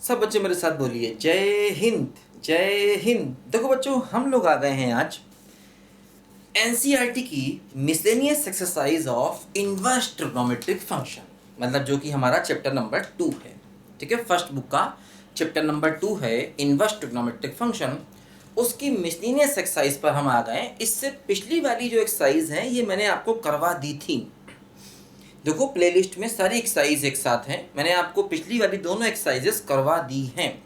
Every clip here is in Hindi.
सब बच्चे मेरे साथ बोलिए जय हिंद जय हिंद। देखो बच्चों, हम लोग आ गए हैं आज एनसीईआरटी की miscellaneous exercise of inverse trigonometric function, मतलब जो कि हमारा चैप्टर नंबर 2 है। ठीक है, फर्स्ट बुक का चैप्टर नंबर 2 है इनवर्स ट्रिग्नोमेट्रिक फंक्शन। उसकी मिसलेनियस एक्सरसाइज पर हम आ गए। इससे पिछली वाली जो एक्सरसाइज है ये मैंने आपको करवा दी थी। देखो प्लेलिस्ट में सारी एक्सरसाइज एक साथ हैं, मैंने आपको पिछली वाली दोनों एक्सरसाइजेस करवा दी हैं।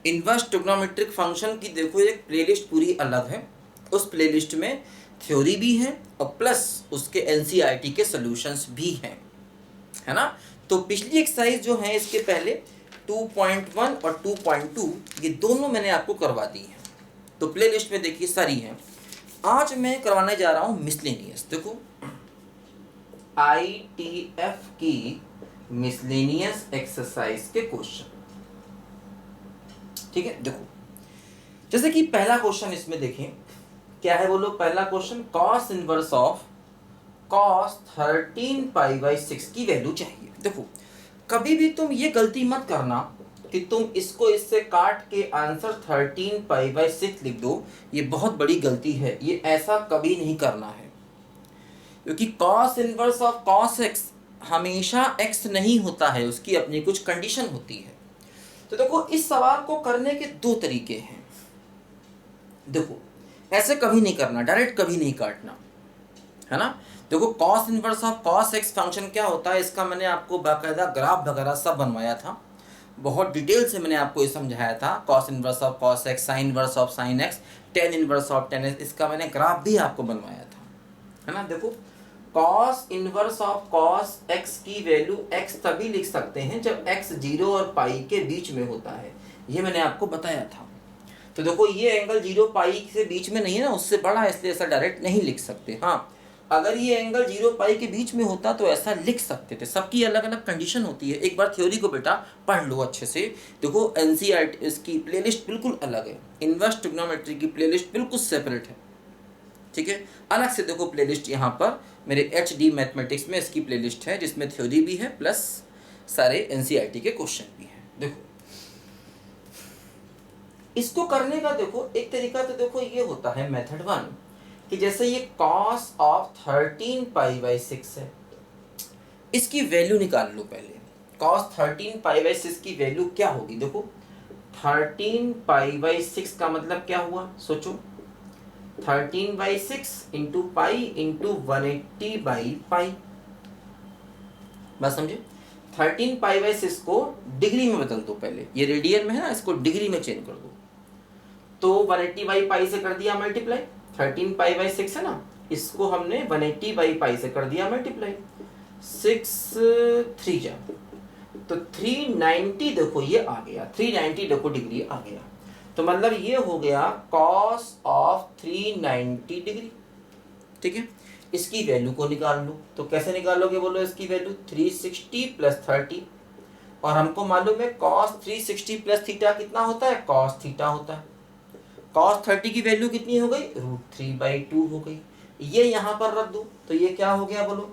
इनवर्स ट्रिग्नोमेट्रिक फंक्शन की देखो एक प्लेलिस्ट पूरी अलग है, उस प्लेलिस्ट में थ्योरी भी है और प्लस उसके एनसीईआरटी के सॉल्यूशंस भी हैं, है ना। तो पिछली एक्सरसाइज जो है इसके पहले 2.1 और 2.2 ये दोनों मैंने आपको करवा दी है, तो प्लेलिस्ट में देखिए सारी हैं। आज मैं करवाने जा रहा हूँ मिसलेनियस। देखो ITF की मिसलेनियस एक्सरसाइज के क्वेश्चन, ठीक है। देखो जैसे कि पहला क्वेश्चन इसमें देखें क्या है, बोलो पहला question, cos inverse of cos 13π/6 की वैल्यू चाहिए। देखो कभी भी तुम ये गलती मत करना कि तुम इसको इससे काट के आंसर 13π/6 लिख दो, ये बहुत बड़ी गलती है, ये ऐसा कभी नहीं करना है, क्योंकि cos inverse of cos x हमेशा एक्स नहीं होता है, उसकी अपनी कुछ कंडीशन होती है। तो देखो इस सवाल को करने के दो तरीके हैं। देखो ऐसे कभी नहीं करना, डायरेक्ट कभी नहीं काटना, है ना। देखो cos inverse of cos x function क्या होता है, इसका मैंने आपको बाकायदा ग्राफ वगैरह सब बनवाया था, बहुत डिटेल से मैंने आपको ये समझाया था। Cos inverse of cos x, sine inverse of sine x, tan inverse of ten x, इसका मैंने ग्राफ भी आपको बनवाया था, है ना। देखो cos inverse of cos x की वैल्यू एक्स तभी लिख सकते हैं जब एक्स 0 और पाई के बीच में होता है, ये मैंने आपको बताया था। तो देखो ये एंगल 0 पाई से बीच में नहीं है ना, उससे बड़ा है, इसलिए ऐसा डायरेक्ट नहीं लिख सकते। हाँ अगर ये एंगल 0 पाई के बीच में होता तो ऐसा लिख सकते थे, सबकी अलग अलग कंडीशन होती है। एक बार थ्योरी को बेटा पढ़ लो अच्छे से। देखो एनसीईआरटी इसकी प्लेलिस्ट बिल्कुल अलग है, इनवर्स ट्रिग्नोमेट्री की प्लेलिस्ट बिल्कुल सेपरेट है, ठीक है। अलग से देखो प्लेलिस्ट यहाँ पर मेरे HD मैथमेटिक्स में इसकी प्लेलिस्ट है, जिसमें थ्योरी भी है प्लस सारे एनसीईआरटी के क्वेश्चन भी हैं। देखो इसको करने का देखो एक तरीका तो देखो ये होता है मेथड 1 कि जैसे ये cos ऑफ 13π/6 है, इसकी वैल्यू निकाल लो पहले। cos 13π/6 की वैल्यू क्या होगी, देखो 13π/6 का मतलब क्या हुआ, सोचो 13/6 इंटू पाई इंटू 180/पाई, बात समझे। 13π/6 को डिग्री में बदल दो पहले, ये रेडियन में है ना, इसको डिग्री में चेंज कर दो, तो 180/पाई से कर दिया मल्टीप्लाई, 13π/6 है ना, इसको हमने 180/पाई से कर दिया मल्टीप्लाई, 6 3 जा तो 390, देखो ये आ गया 390, देखो डिग्री आ गया, तो मतलब ये हो गया cos ऑफ 390 डिग्री, ठीक है। इसकी वैल्यू को निकाल लो, तो कैसे निकालोगे बोलो, इसकी वैल्यू 360 + 30, और हमको मालूम है cos 360 + थीटा कितना होता है, cos थीटा होता है। cos 30 की वैल्यू कितनी हो गई, √3/2 हो गई। ये यहाँ पर रख दो तो ये क्या हो गया बोलो,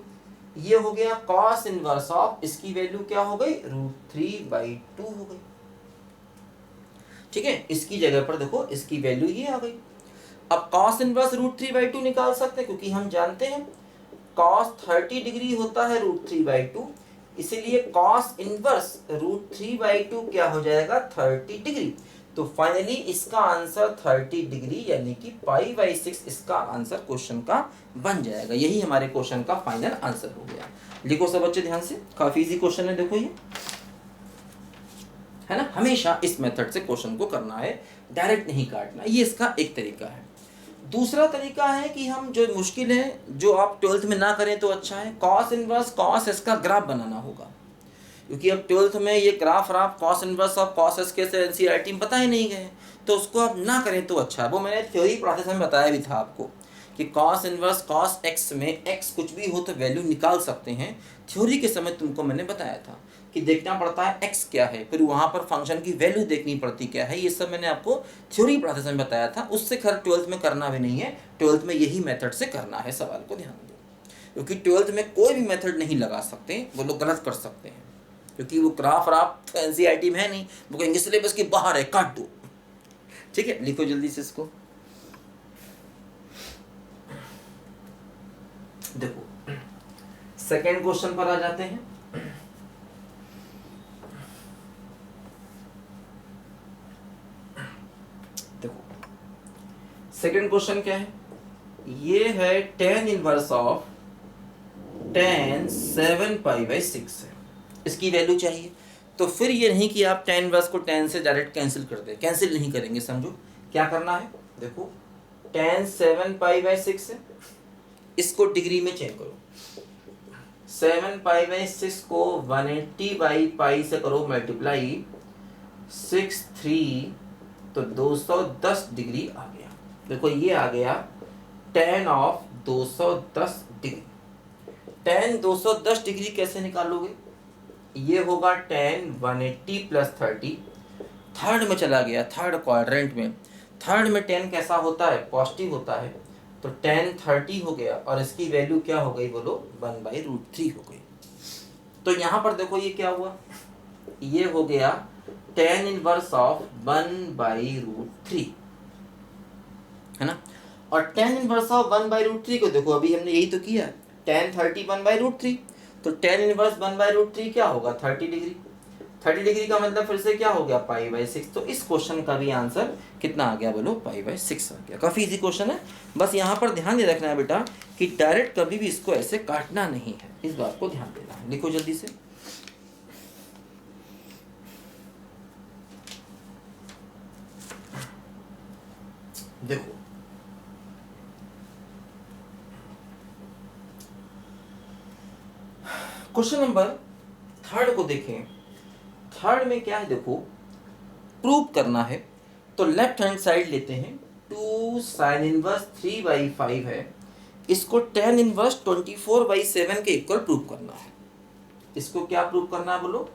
ये हो गया cos इनवर्स ऑफ, इसकी वैल्यू क्या हो गई, √3/2 हो गई, ठीक है। इसकी जगह पर देखो इसकी वैल्यू ये आ गई। अब cos इनवर्स √3/2 निकाल सकते हैं, क्योंकि हम जानते हैं cos 30 डिग्री होता है √3/2, इसीलिए cos इनवर्स √3/2 क्या हो जाएगा, 30 डिग्री। तो फाइनली इसका आंसर 30 डिग्री यानी कि π/6 इसका आंसर क्वेश्चन का बन जाएगा। यही हमारे क्वेश्चन का फाइनल आंसर हो गया। लिखो सब बच्चे ध्यान से, काफी इजी क्वेश्चन है, देखो ये है ना। हमेशा इस मेथड से क्वेश्चन को करना है, डायरेक्ट नहीं काटना, ये इसका एक तरीका है। दूसरा तरीका है कि हम जो मुश्किल है, जो आप 12th में ना करें तो अच्छा है, cos इनवर्स cos s का ग्राफ बनाना होगा, क्योंकि अब 12th में ये graph cos inverse of cos s के एनसीईआरटी में बता ही नहीं गए, तो उसको आप ना करें तो अच्छा है। वो मैंने थ्योरी प्रोसेस में बताया भी था आपको कि cos इनवर्स cos x में x कुछ भी हो तो वैल्यू निकाल सकते हैं। थ्योरी के समय तुमको मैंने बताया था कि देखना पड़ता है x क्या है, फिर वहाँ पर फंक्शन की वैल्यू देखनी पड़ती क्या है, ये सब मैंने आपको थ्योरी प्रोसेस में बताया था। उससे खैर 12th में करना भी नहीं है, 12th में यही मेथड से करना है, सवाल को ध्यान दो, क्योंकि 12th में कोई भी मेथड नहीं लगा सकते, वो लोग गलत कर सकते हैं, क्योंकि वो ग्राफ राफ एनसीईआरटी में है नहीं, वो कहेंगे सिलेबस के बाहर है, काट दो। ठीक है, लिखो जल्दी से इसको। देखो सेकेंड क्वेश्चन पर आ जाते हैं। देखो सेकेंड क्वेश्चन क्या है, ये है tan इनवर्स ऑफ tan 7π/6 है, इसकी वैल्यू चाहिए। तो फिर ये नहीं कि आप tan इनवर्स को tan से डायरेक्ट कैंसिल कर दे, कैंसिल नहीं करेंगे, समझो क्या करना है। देखो tan 7π/6 है, इसको डिग्री में चेंज करो। 7π/6 को 180/π से करो मल्टीप्लाई 6 तो 210 डिग्री आ गया। देखो ये आ गया tan of 210 degree. tan 210 degree कैसे निकालोगे, ये होगा tan 180 + 30, थर्ड में चला गया, थर्ड क्वाड्रेंट में। थर्ड में tan कैसा होता है, पॉजिटिव होता है, तो tan 30 हो गया और इसकी वैल्यू क्या हो गई बोलो, 1/√3 हो गई। तो यहाँ पर देखो ये क्या हुआ, ये हो गया tan इनवर्स ऑफ 1/√3, है ना। और tan इनवर्स ऑफ 1/√3 को देखो, अभी हमने यही तो किया, tan 30 1/√3, तो tan इनवर्स 1/√3 क्या होगा, 30 डिग्री। 30 डिग्री का मतलब फिर से क्या हो गया, π/6। तो इस क्वेश्चन का भी आंसर कितना आ गया बोलो, π/6 आ गया। काफी इजी क्वेश्चन है, बस यहाँ पर ध्यान ये रखना है बेटा कि डायरेक्ट कभी भी इसको ऐसे काटना नहीं है, इस बात को ध्यान देना है। लिखो जल्दी से। देखो क्वेश्चन नंबर थर्ड को देखें। थर्ड में क्या है, देखो प्रूव करना है, तो लेफ्ट हैंड साइड लेते हैं, 2 sin इनवर्स 3/5 है, इसको tan इनवर्स 24/7 के इक्वल प्रूव करना है। इसको क्या प्रूव करना है बोलो,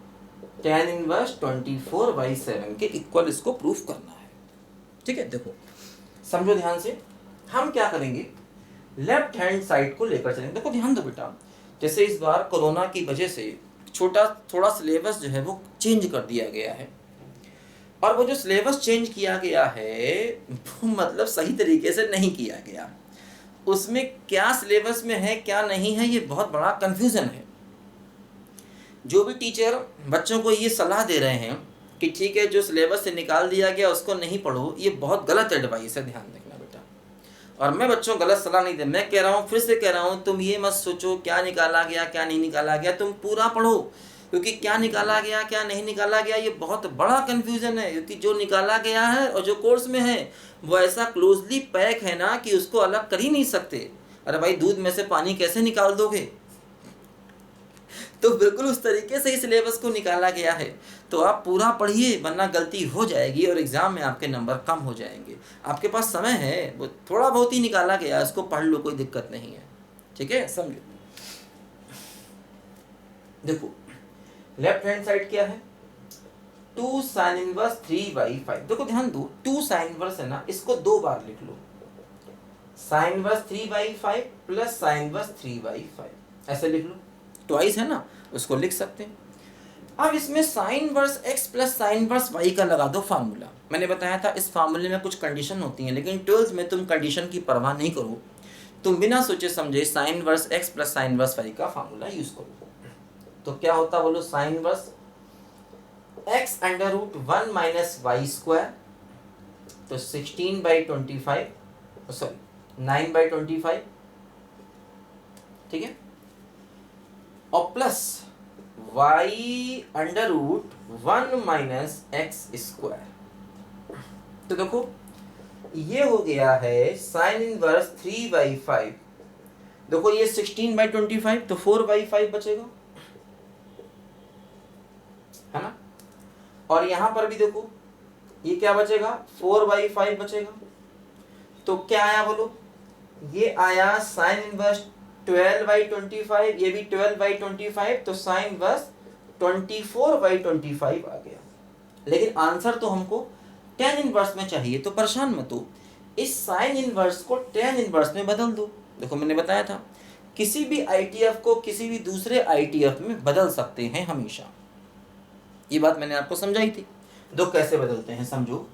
tan इनवर्स 24/7 के इक्वल इसको प्रूव करना है। ठीक है, देखो समझो ध्यान से, हम क्या करेंगे, लेफ्ट हैंड साइड को लेकर चलेंगे। देखो ध्यान दो बेटा, जैसे इस बार कोरोना की वजह से थोड़ा सिलेबस जो है वो चेंज कर दिया गया है, और वो जो सिलेबस चेंज किया गया है वो मतलब सही तरीके से नहीं किया गया। उसमें क्या सिलेबस में है क्या नहीं है, ये बहुत बड़ा कंफ्यूजन है। जो भी टीचर बच्चों को ये सलाह दे रहे हैं कि ठीक है जो सिलेबस से निकाल दिया गया उसको नहीं पढ़ो, ये बहुत गलत एडवाइस है, ध्यान रखना बेटा। और मैं बच्चों को गलत सलाह नहीं दे, मैं कह रहा हूँ, फिर से कह रहा हूँ, तुम ये मत सोचो क्या निकाला गया क्या नहीं निकाला गया, तुम पूरा पढ़ो, क्योंकि क्या निकाला गया क्या नहीं निकाला गया ये बहुत बड़ा कन्फ्यूजन है। क्योंकि जो निकाला गया है और जो कोर्स में है वो ऐसा क्लोजली पैक है ना कि उसको अलग कर ही नहीं सकते। अरे भाई दूध में से पानी कैसे निकाल दोगे, तो बिल्कुल उस तरीके से ही सिलेबस को निकाला गया है। तो आप पूरा पढ़िए, वरना गलती हो जाएगी और एग्जाम में आपके नंबर कम हो जाएंगे। आपके पास समय है, वो थोड़ा बहुत ही निकाला गया, उसको पढ़ लो, कोई दिक्कत नहीं है। ठीक है, समझो। देखो लेफ्ट हैंड साइड क्या है, 2 sin इनवर्स 3/5। देखो ध्यान दो, 2 sin इनवर्स है ना, इसको 2 बार लिख लो, sin inverse 3/5 plus sin inverse 3/5, ऐसे लिख लो, ट्वाइस है ना, उसको लिख सकते हैं। अब इसमें sin inverse x plus sin inverse y का लगा दो फार्मूला। मैंने बताया था इस फार्मूले में कुछ कंडीशन होती हैं, लेकिन 12th में तुम कंडीशन की परवाह नहीं करो, तुम बिना सोचे समझे sin inverse x plus sin inverse y का फार्मूला यूज करो। तो क्या होता बोलो, sin इनवर्स x √1 - y², तो 16/25, सॉरी 9/25, ठीक है, और प्लस y √1 - x²। तो देखो ये हो गया है sin इनवर्स 3/5। देखो ये 16/25, तो 4/5 बचेगा, है ना। और यहां पर भी देखो ये क्या बचेगा, 4/5 बचेगा। तो क्या आया बोलो, ये आया sin इनवर्स 12/25, ये भी 12/25, तो sin इनवर्स 24/25 आ गया। लेकिन आंसर तो हमको tan इनवर्स में चाहिए, तो परेशान मत हो, इस sin इनवर्स को tan इनवर्स में बदल दो। देखो मैंने बताया था किसी भी ITF को किसी भी दूसरे ITF में बदल सकते हैं हमेशा, ये बात मैंने आपको समझाई थी। दो कैसे बदलते हैं समझो।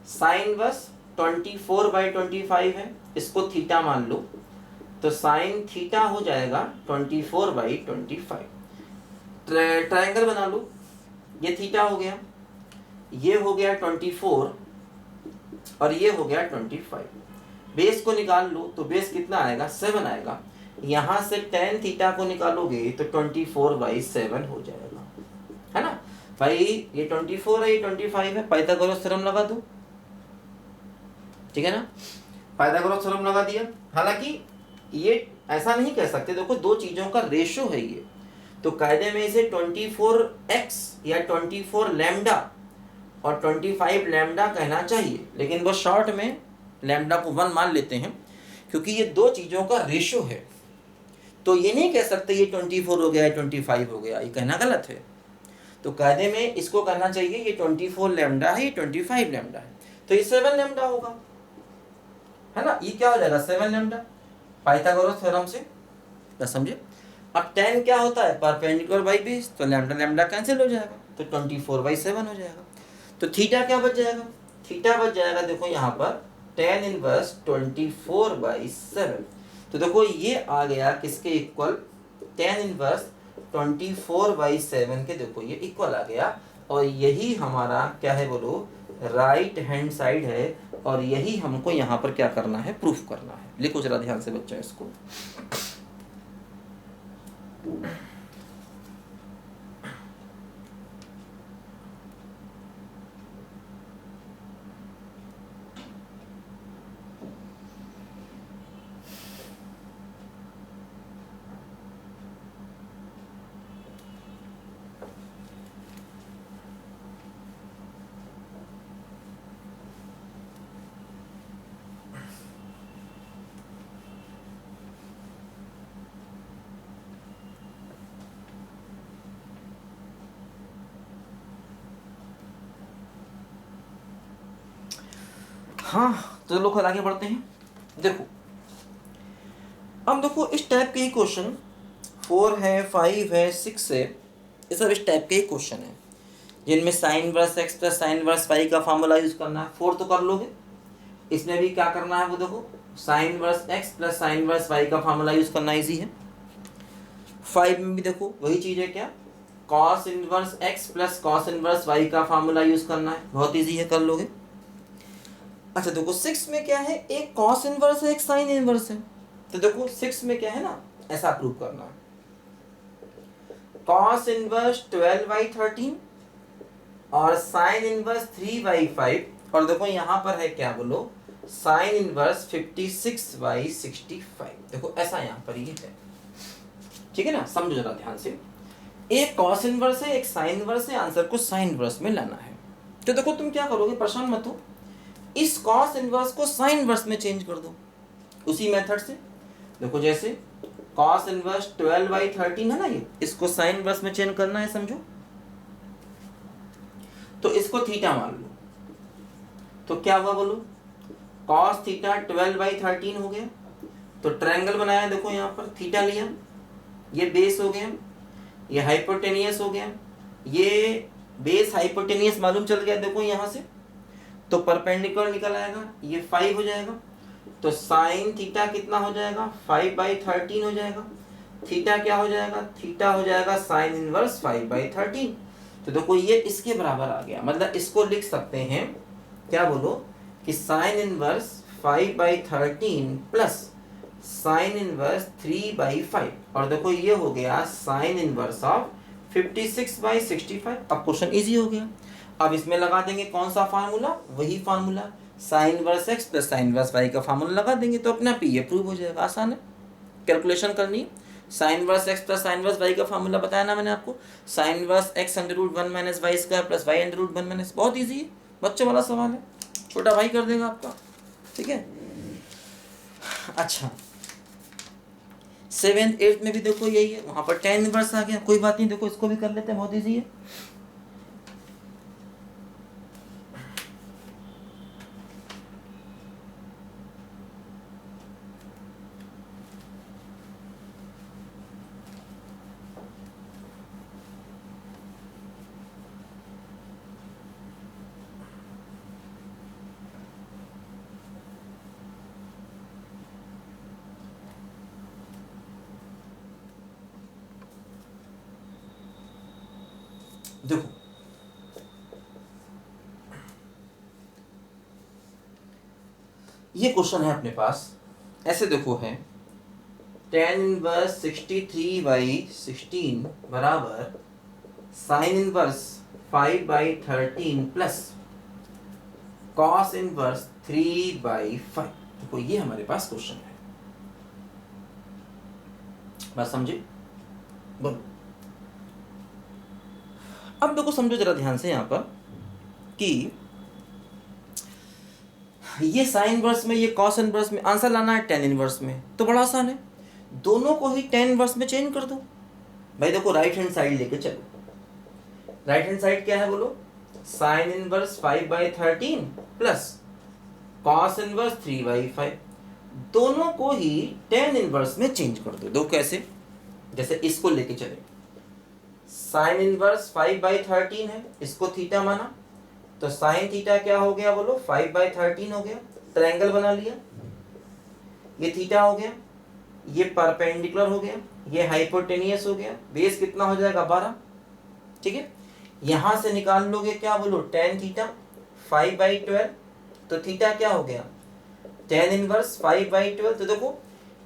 साइन इनवर्स 24/25 है, इसको थीटा मान लो, तो साइन थीटा हो जाएगा 24/25। ट्रायंगल बना लो, ये थीटा हो गया, ये हो गया 24 और ये हो गया 25। बेस को निकाल लो तो बेस कितना आएगा, 7 आएगा। यहाँ से टेन थीटा को निकालोगे तो 24/7 हो जाएगा, है ना भाई। ये 24 है, ये 25 है, पाइथागोरस थ्योरम लगा दो, ठीक है ना। पाइथागोरस थ्योरम लगा दिया। हालांकि ये ऐसा नहीं कह सकते, देखो दो चीजों का रेशो है ये, तो कायदे में इसे 24x या 24 लैम्डा और 25 लैम्डा कहना चाहिए, लेकिन वो शॉर्ट में लैम्डा को 1 मान लेते हैं क्योंकि ये दो चीजों का रेशो है। तो ये नहीं कह सकते ये 24 हो गया, 25 हो गया, ये कहना गलत है। तो कायदे में इसको कहना चाहिए ये 24 लैम्डा है, ये 25 लैम्डा है, तो ये 7 लैम्डा होगा, है ना। ये क्या हो जाएगा, 7 लैम्डा पाइथागोरस थ्योरम से, क्या समझे। अब tan क्या होता है, परपेंडिकुलर बाई बेस, तो लैम्डा लैम्डा कैंसिल हो जाएगा, तो 24/7 हो जाएगा। तो थीटा क्या बच जाएगा, थीटा बच जाएगा, देखो यहाँ पर tan इनवर्स 24/7। तो देखो ये आ गया किसके इक्वल, tan इनवर्स 24/7 के, देखो ये इक्वल आ गया। और यही हमारा क्या है बोलो, राइट हैंड साइड है, और यही हमको यहाँ पर क्या करना है, प्रूफ करना है। लिखो जरा ध्यान से बच्चा इसको। हाँ तो चलो खैर आगे बढ़ते हैं। देखो अब देखो इस टाइप के ही क्वेश्चन 4 है, 5 है, 6 है, ये सब इस टाइप के ही क्वेश्चन है जिनमें sign inverse x plus sine inverse y का फॉर्मूला यूज करना है। 4 तो कर लोगे, इसमें भी क्या करना है वो देखो, sign inverse x plus sine inverse y का फॉर्मूला यूज करना इजी है। 5 में भी देखो वही चीज है, क्या, cos inverse x plus cos inverse y का फॉर्मूला यूज करना है, बहुत इजी है, कर लोगे। अच्छा देखो 6 में क्या है, एक cos इनवर्स है, एक साइन इनवर्स है। तो देखो 6 में क्या है ना, ऐसा प्रूव करना है, cos इनवर्स 12/13 और साइन इनवर्स 3/5, और देखो यहाँ पर है क्या बोलो, साइन इनवर्स 56/65। देखो ऐसा यहाँ पर ये है, ठीक है ना। समझो जरा ध्यान से, एक cos इनवर्स है, एक साइन इनवर्स है, आंसर को साइन इनवर्स में लाना है। तो देखो तुम क्या करोगे, परेशान मत हो, इस cos इनवर्स को साइन इनवर्स में चेंज कर दो उसी मेथड से। देखो जैसे cos इनवर्स 12/13 है ना, ये इसको साइन इनवर्स में चेंज करना है, समझो। तो इसको थीटा मान लो, तो क्या हुआ बोलो, cos थीटा 12/13 हो गया। तो ट्रायंगल बनाया, देखो यहाँ पर थीटा लिया, ये बेस हो गया, ये हाइपोटेनियस हो गया, ये बेस हाइपोटेनियस मालूम चल गया, देखो यहाँ से। तो परपेंडिकुलर निकल आएगा, ये 5 हो जाएगा। तो साइन थीटा कितना हो जाएगा, 5/13 हो जाएगा। थीटा क्या हो जाएगा, थीटा हो जाएगा साइन इनवर्स 5/13। तो देखो ये इसके बराबर आ गया, मतलब इसको लिख सकते हैं, क्या बोलो, कि sine inverse 5/13 plus sine inverse 3/5, और देखो ये हो गया साइन इनवर्स ऑफ 56/65। अब क्वेश्चन इजी हो गया। अब इसमें लगा देंगे कौन सा फार्मूला, वही formula sign inverse x plus sine inverse y का फार्मूला लगा देंगे, तो अपना पी ये प्रूव हो जाएगा। आसान है, कैलकुलेशन करनी है। Sign inverse x plus sine inverse y का फार्मूला बताया ना मैंने आपको, sign inverse x √1 - y square plus y √1 - बहुत इजी है, बच्चों वाला सवाल है, छोटा भाई कर देगा आपका, ठीक है। अच्छा 7th 8th में भी देखो यही है, वहां पर tan इनवर्स आ गया, कोई बात नहीं, देखो इसको भी कर लेते हैं, बहुत इजी है। देखो ये क्वेश्चन है अपने पास, ऐसे देखो है tan इनवर्स 63/16 बराबर sine inverse 5/13 plus cos inverse 3/5। देखो ये हमारे पास क्वेश्चन है, बात समझे? बोलो। अब देखो समझो जरा ध्यान से यहाँ पर कि ये साइन इनवर्स में, ये कॉस इनवर्स में, आंसर लाना है tan इनवर्स में, तो बड़ा आसान है, दोनों को ही tan इनवर्स में चेंज कर दो। भाई देखो राइट हैंड साइड लेके चलो, राइट हैंड साइड क्या है बोलो, sine inverse 5/13 plus cos inverse 3/5, दोनों को ही tan इनवर्स में चेंज कर दो। दो कैसे, जैसे इसको लेके चले, साइन इनवर्स 5/13 है, इसको थीटा माना, तो साइन थीटा क्या हो गया बोलो, 5/13 हो गया, ट्रायंगल बना लिया, ये थीटा हो गया, ये परपेंडिकुलर हो गया, ये हाइपोटेनियस हो गया, बेस कितना हो जाएगा 12, ठीक है। यहां से निकाल लोगे क्या बोलो, tan थीटा 5/12, तो थीटा क्या हो गया, tan इनवर्स 5/12, तो देखो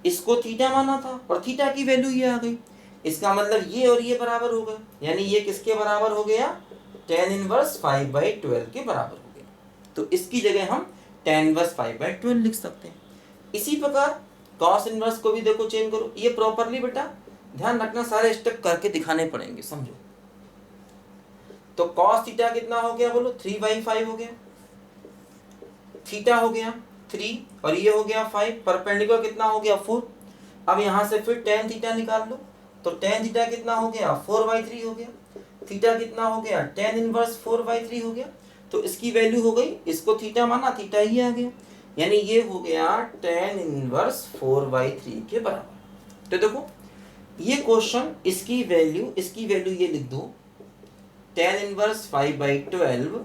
इसको थीटा माना था और थीटा की वैल्यू ये आ गई, इसका मतलब ये और ये बराबर हो गए, यानी ये किसके बराबर हो गया, tan इनवर्स 5/12 के बराबर हो गया, तो इसकी जगह हम tan इनवर्स 5/12 लिख सकते हैं। इसी प्रकार cos इनवर्स को भी देखो चेंज करो, ये प्रॉपरली बेटा ध्यान रखना, सारे स्टेप करके दिखाने पड़ेंगे, समझो। तो cos थीटा कितना हो गया बोलो, 3/5 हो गया, थीटा हो गया 3 और ये हो गया 5, परपेंडिकुलर कितना हो गया 4। अब यहां से फिर tan थीटा निकाल लो, तो tan थीटा कितना हो गया 4/3 हो गया, थीटा कितना हो गया tan इनवर्स 4/3 हो गया, तो इसकी वैल्यू हो गई, इसको थीटा माना, थीटा ही आ गया, यानी ये हो गया tan इनवर्स 4/3 के बराबर। तो देखो ये क्वेश्चन, इसकी वैल्यू ये लिख दो tan इनवर्स 5/12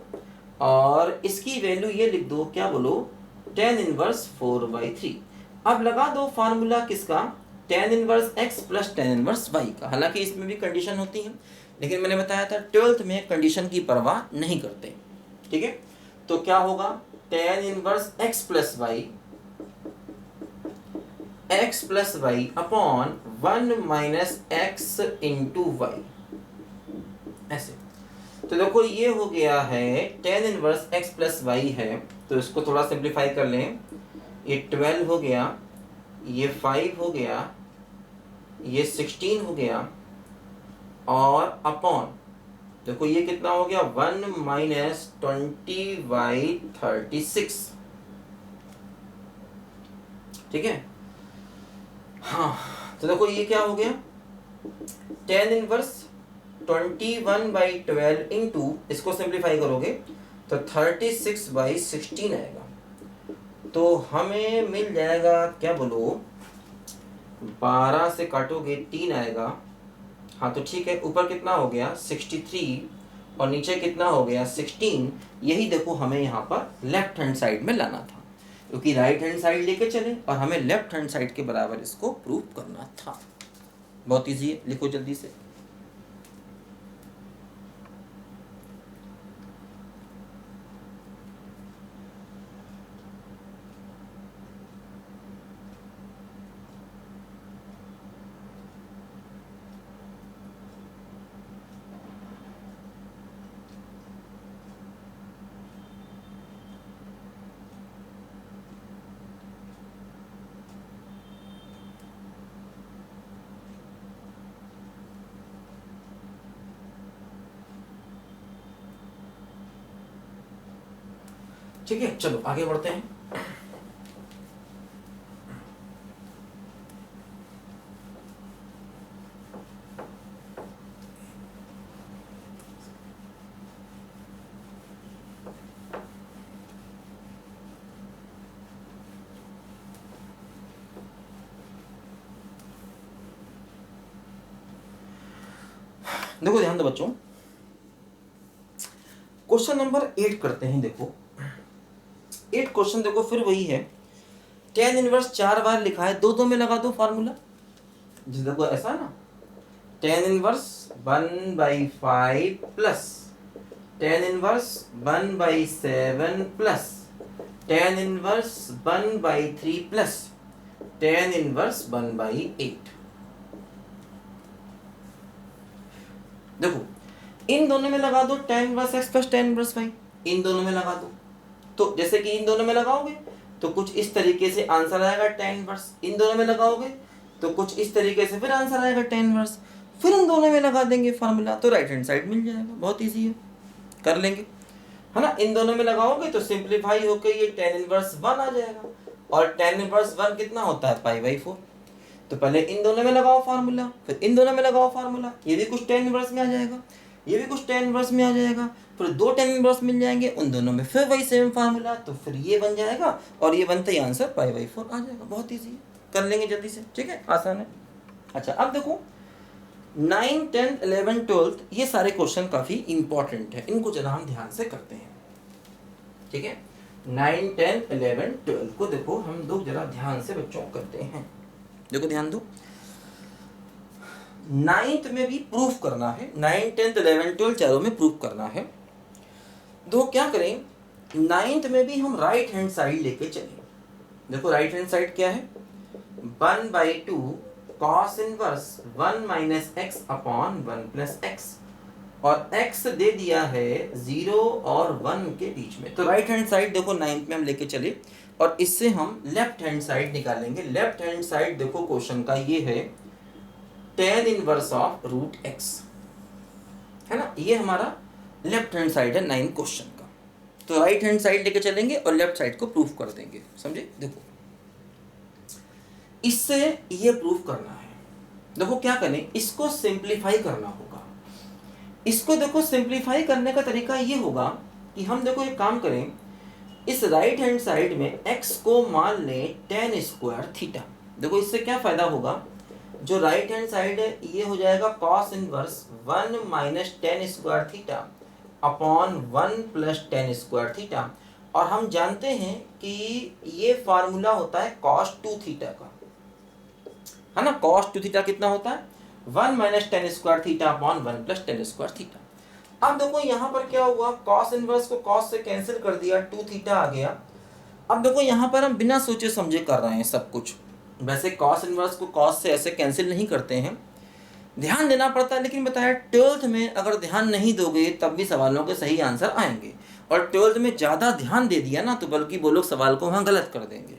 और इसकी वैल्यू ये लिख दो, क्या बोलो, tan इनवर्स 4/3। अब लगा दो फार्मूला किसका, tan inverse x plus tan inverse y का। हालांकि इसमें भी कंडीशन होती है, लेकिन मैंने बताया था 12th में कंडीशन की परवाह नहीं करते, ठीक है। तो क्या होगा, tan inverse x plus y upon 1 minus x into y, ऐसे। तो देखो ये हो गया है tan inverse x plus y है, तो इसको थोड़ा सिंप्लीफाई कर लें, ये 12 हो गया, ये 5 हो गया, ये 16 हो गया, और अपॉन देखो ये कितना हो गया 1 माइनस 20/36, ठीक है। हाँ तो देखो ये क्या हो गया, tan इनवर्स 21/12 इंटू, इसको सिंप्लीफाई करोगे तो 36/16 आएगा, तो हमें मिल जाएगा क्या बोलो, 12 से काटोगे 3 आएगा, हाँ तो ठीक है, ऊपर कितना हो गया 63 और नीचे कितना हो गया 16। यही देखो हमें यहाँ पर लेफ्ट हैंड साइड में लाना था, क्योंकि राइट हैंड साइड लेके चले और हमें लेफ्ट हैंड साइड के बराबर इसको प्रूव करना था। बहुत इजी है, लिखो जल्दी से। ठीक है, चलो आगे बढ़ते हैं। देखो ध्यान दो बच्चों, क्वेश्चन नंबर 8 करते हैं। देखो 8 क्वेश्चन देखो फिर वही है, tan इनवर्स 4 बार लिखा है, दो में लगा दो फार्मूला, जिस देखो ऐसा ना, tan inverse 1/5 plus tan inverse 1/7 plus tan inverse 1/3 plus tan inverse 1/8। देखो इन दोनों में लगा दो tan inverse x plus tan inverse y, इन दोनों में लगा दो तो जैसे कि इन दोनों में लगाओगे तो कुछ इस तरीके से आंसर आएगा tan इनवर्स, इन दोनों में लगाओगे तो कुछ इस तरीके से फिर आंसर आएगा tan इनवर्स, फिर इन दोनों में लगा देंगे फार्मूला तो राइट हैंड साइड मिल जाएगा। बहुत इजी है, कर लेंगे, है ना। इन दोनों में लगाओगे तो सिंप्लीफाई होकर ये tan इनवर्स 1 आ जाएगा और tan इनवर्स 1 कितना होता है π/4। तो पहले इन दोनों में लगाओ फार्मूला, फिर इन दोनों में लगाओ फार्मूला, ये भी कुछ tan इनवर्स में आ जाएगा, ये भी कुछ tan इनवर्स में आ जाएगा, फिर 2 tan इनवर्स मिल जाएंगे, उन दोनों में फिर वही सेम फार्मूला, तो फिर ये बन जाएगा और ये बनते ही आंसर π/4 आ जाएगा। बहुत ईजी है, कर लेंगे जल्दी से, ठीक है, आसान है। अच्छा अब देखो 9, 10, 11, 12 ये सारे क्वेश्चन काफ़ी इंपॉर्टेंट है, इनको जरा हम ध्यान से करते हैं, ठीक है। 9, 10, 11, 12 को देखो हम लोग जरा ध्यान से बच्चों करते हैं। देखो ध्यान दो, 9th में भी प्रूफ करना है, 9, 10, 11, 12 चारों में प्रूफ करना है। दो क्या करें, 9th में भी हम राइट हैंड साइड लेके चलें। देखो राइट हैंड साइड क्या है, 1/2 cos inverse 1 minus x upon 1 plus x, और x दे दिया है 0 और 1 के बीच में। तो राइट हैंड साइड देखो 9th में हम लेके चले और इससे हम लेफ्ट हैंड साइड निकालेंगे। लेफ्ट हैंड साइड देखो क्वेश्चन का ये है tan inverse of root x, है ना, ये हमारा लेफ्ट हैंड साइड है 9 क्वेश्चन का। तो राइट हैंड साइड लेके चलेंगे और लेफ्ट साइड को प्रूफ कर देंगे, समझे। देखो इससे ये प्रूफ करना है, देखो क्या करें, इसको सिंप्लीफाई करना होगा। इसको देखो सिंप्लीफाई करने का तरीका ये होगा कि हम देखो एक काम करें, इस राइट हैंड साइड में x को मान लें tan स्क्वायर थीटा। देखो इससे क्या फायदा होगा, जो राइट हैंड साइड है ये हो जाएगा cos inverse 1 minus tan square theta upon 1 plus tan square theta, और हम जानते हैं कि ये फार्मूला होता है cos 2 थीटा का, है ना। cos 2 थीटा कितना होता है, 1 minus tan square theta upon 1 plus tan square theta. अब देखो यहाँ पर क्या हुआ, cos इनवर्स को cos से कैंसिल कर दिया, 2 थीटा आ गया। अब देखो यहाँ पर हम बिना सोचे समझे कर रहे हैं सब कुछ। वैसे cos इनवर्स को cos से ऐसे कैंसिल नहीं करते हैं, ध्यान देना पड़ता है, लेकिन बताया 12th में अगर ध्यान नहीं दोगे तब भी सवालों के सही आंसर आएंगे, और 12th में ज़्यादा ध्यान दे दिया ना तो बल्कि वो लोग सवाल को वहाँ गलत कर देंगे।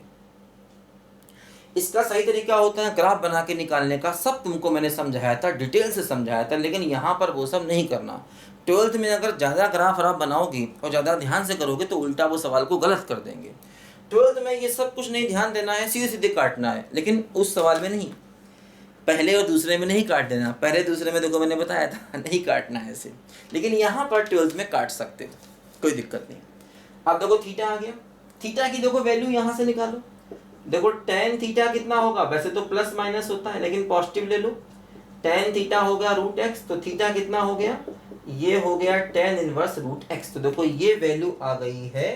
इसका सही तरीका होता है ग्राफ बना के निकालने का, सब तुमको मैंने समझाया था, डिटेल से समझाया था, लेकिन यहाँ पर वो सब नहीं करना। 12th में अगर ज़्यादा ग्राफ आप बनाओगे और ज़्यादा ध्यान से करोगे तो उल्टा वो सवाल को गलत कर देंगे। 12th में ये सब कुछ नहीं ध्यान देना है, सीधे सीधे काटना है, लेकिन उस सवाल में नहीं, पहले और दूसरे में नहीं काट देना। पहले दूसरे में देखो मैंने बताया था नहीं काटना है ऐसे, लेकिन यहाँ पर 12th में काट सकते हो, कोई दिक्कत नहीं। अब देखो थीटा आ गया, थीटा की देखो वैल्यू यहाँ से निकालो। देखो tan थीटा कितना होगा, वैसे तो प्लस माइनस होता है लेकिन पॉजिटिव ले लो, tan थीटा हो गया रूट एक्स, तो थीटा कितना हो गया, ये हो गया tan इनवर्स रूट एक्स। तो देखो ये वैल्यू आ गई है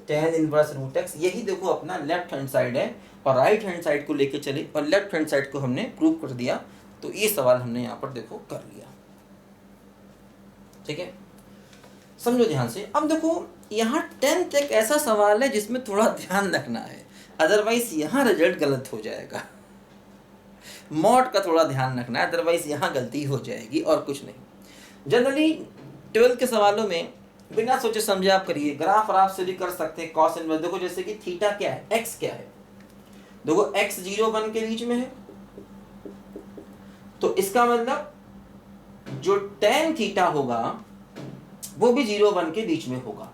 tan इनवर्स रूट एक्स। यही देखो अपना लेफ्ट हैंड साइड है, और राइट हैंड साइड को लेके चले और लेफ्ट हैंड साइड को हमने प्रूव कर दिया। तो ये सवाल हमने यहाँ पर देखो कर लिया, ठीक है, समझो ध्यान से। अब देखो यहाँ 10th एक ऐसा सवाल है जिसमें थोड़ा ध्यान रखना है, अदरवाइज यहाँ रिजल्ट गलत हो जाएगा। मॉड का थोड़ा ध्यान रखना है, अदरवाइज यहाँ गलती हो जाएगी और कुछ नहीं। जनरली 12th के सवालों में बिना सोचे समझे आप करिए, ग्राफ और आप से भी कर सकते हैं cos इनवर्स। देखो जैसे कि थीटा क्या है, x क्या है, देखो x 0 1 के बीच में है, तो इसका मतलब जो tan थीटा होगा वो भी 0 1 के बीच में होगा,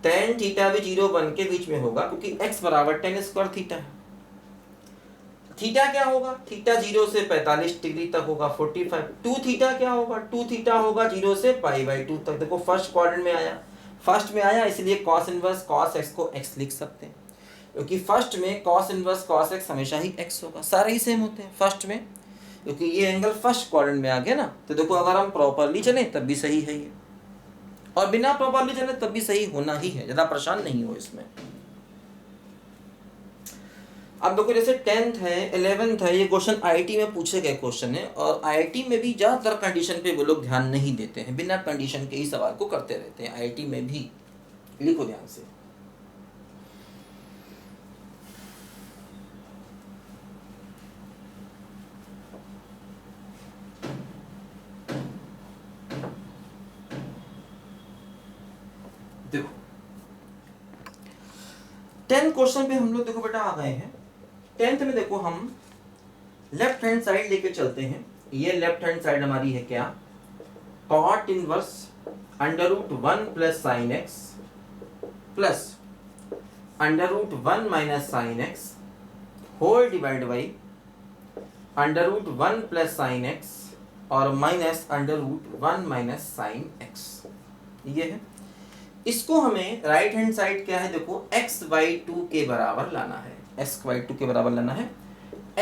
tan थीटा भी 0 1 के बीच में होगा, क्योंकि x बराबर tan स्क्वायर थीटा है। थीटा क्या होगा, थीटा 0 से 45 डिग्री तक होगा 45। 2 थीटा क्या होगा, 2 थीटा होगा 0 से π/2 तक। देखो फर्स्ट क्वाड्रेंट में आया, फर्स्ट में आया इसलिए cos इनवर्स cos x को x लिख सकते हैं, क्योंकि फर्स्ट में cos इनवर्स cos x हमेशा ही x होगा, सारे ही सेम होते हैं फर्स्ट में, क्योंकि ये एंगल फर्स्ट क्वाड्रेंट में आ गया ना। तो देखो अगर हम प्रॉपरली चले तब भी सही है ये, और बिना प्रॉपरली चले तब भी सही होना ही है, ज़्यादा परेशान नहीं हो इसमें। अब देखो जैसे 10th है 11th है, ये क्वेश्चन आईआईटी में पूछे गए क्वेश्चन है, और आईआईटी में भी ज़्यादातर कंडीशन पे वो लोग ध्यान नहीं देते हैं, बिना कंडीशन के ही सवाल को करते रहते हैं आईआईटी में भी। लिखो ध्यान से। देखो 10th क्वेश्चन पे हम लोग देखो बेटा आ गए हैं। 10th में देखो हम लेफ्ट हैंड साइड लेके चलते हैं। ये लेफ्ट हैंड साइड हमारी है क्या, cot inverse under root 1 plus sine x plus under root 1 minus sine x whole divide by under root 1 plus sine x और minus under root 1 minus sine x. ये है। इसको हमें राइट हैंड साइड क्या है देखो x/2 के बराबर लाना है, x/2 के बराबर लाना है।